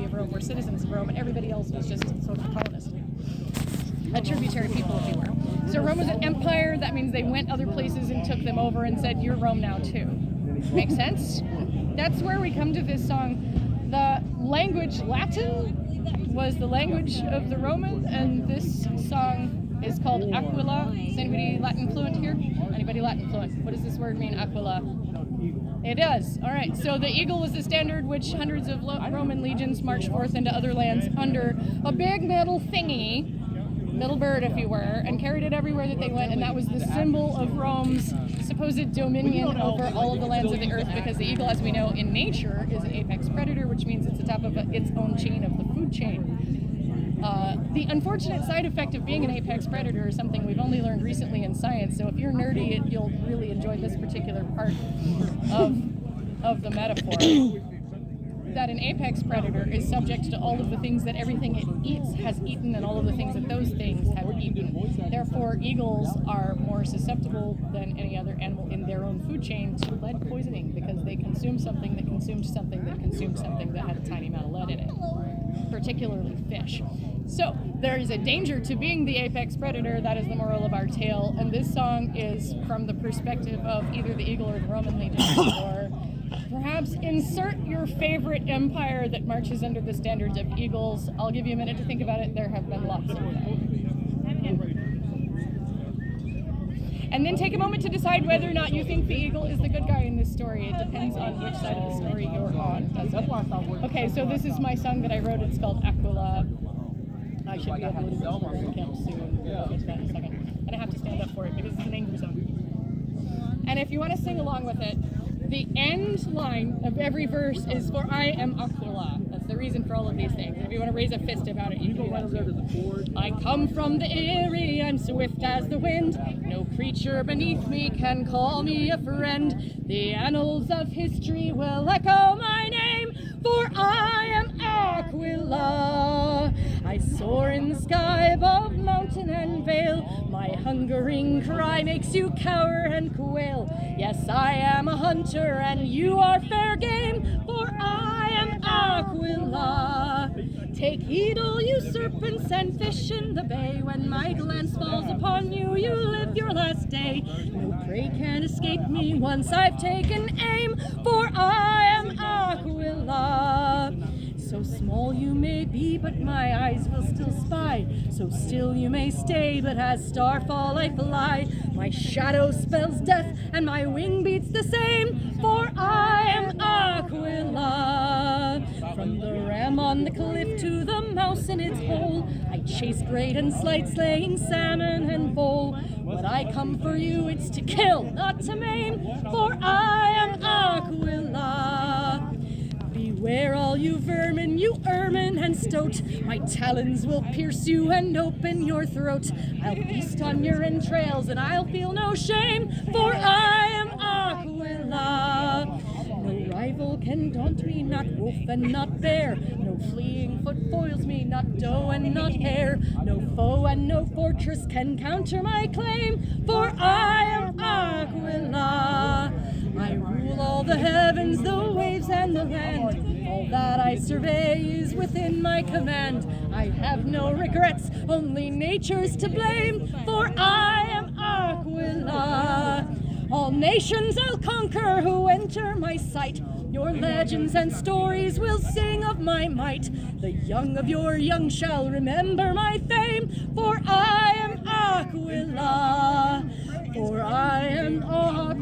of Rome were citizens of Rome, and everybody else was just social colonists. A tributary people, if you will. So Rome was an empire. That means they went other places and took them over and said, you're Rome now too. Make sense? That's where we come to this song. The language Latin was the language of the Romans, and this song is called Aquila. Is anybody Latin fluent here? Anybody Latin fluent? What does this word mean, Aquila? It does. All right. So the eagle was the standard which hundreds of Roman legions marched forth into other lands under a big metal thingy, metal bird if you were, and carried it everywhere that they went, and that was the symbol of Rome's supposed dominion over all of the lands of the earth, because the eagle, as we know in nature, is an apex predator, which means it's the top of its own chain of the food chain. The unfortunate side effect of being an apex predator is something we've only learned recently in science, so if you're nerdy, you'll really enjoy this particular part of the metaphor. That an apex predator is subject to all of the things that everything it eats has eaten, and all of the things that those things have eaten. Therefore, eagles are more susceptible than any other animal in their own food chain to lead poisoning, because they consume something that consumed something that consumed something that had a tiny amount of lead in it, particularly fish. So there is a danger to being the apex predator. That is the moral of our tale, and this song is from the perspective of either the eagle or the Roman legions, or perhaps insert your favorite empire that marches under the standards of eagles. I'll give you a minute to think about it. There have been lots of them. And then take a moment to decide whether or not you think the eagle is the good guy in this story. It depends on which side of the story you're on, doesn't it? Okay, so this is my song that I wrote. It's called Aquila. I should be uploading this for Camp soon. We'll get to that in a second. And I have to stand up for it because it's an angry song. And if you want to sing along with it, the end line of every verse is "For I am Aquila." That's the reason for all of these things. If you want to raise a fist about it, you can do that too. I come from the eyrie, I'm swift as the wind. No creature beneath me can call me a friend. The annals of history will echo my name, for I am Aquila. I soar in the sky above mountain and vale. My hungering cry makes you cower and quail. Yes, I am a hunter and you are fair game, for I am Aquila. Take heed, all you serpents and fish in the bay. When my glance falls upon you, you live your last day. No prey can escape me once I've taken aim, for I am Aquila. So small you may be, but my eyes will still spy. So still you may stay, but as starfall I fly. My shadow spells death, and my wing beats the same, for I am Aquila. From the ram on the cliff to the mouse in its hole, I chase great and slight, slaying salmon and vole. When I come for you, it's to kill, not to maim, for I am Aquila. Beware all you vermin, you ermine and stoat. My talons will pierce you and open your throat. I'll feast on your entrails and I'll feel no shame, for I am Aquila. No rival can daunt me, not wolf and not bear. No fleeing foot foils me, not doe and not hare. No foe and no fortress can counter my claim, for I am Aquila. I rule all the heavens, the waves and the land. All that I survey is within my command. I have no regrets, only nature's to blame, for I am Aquila. All nations I'll conquer who enter my sight. Your legends and stories will sing of my might. The young of your young shall remember my fame, for I am Aquila. For I am Aquila.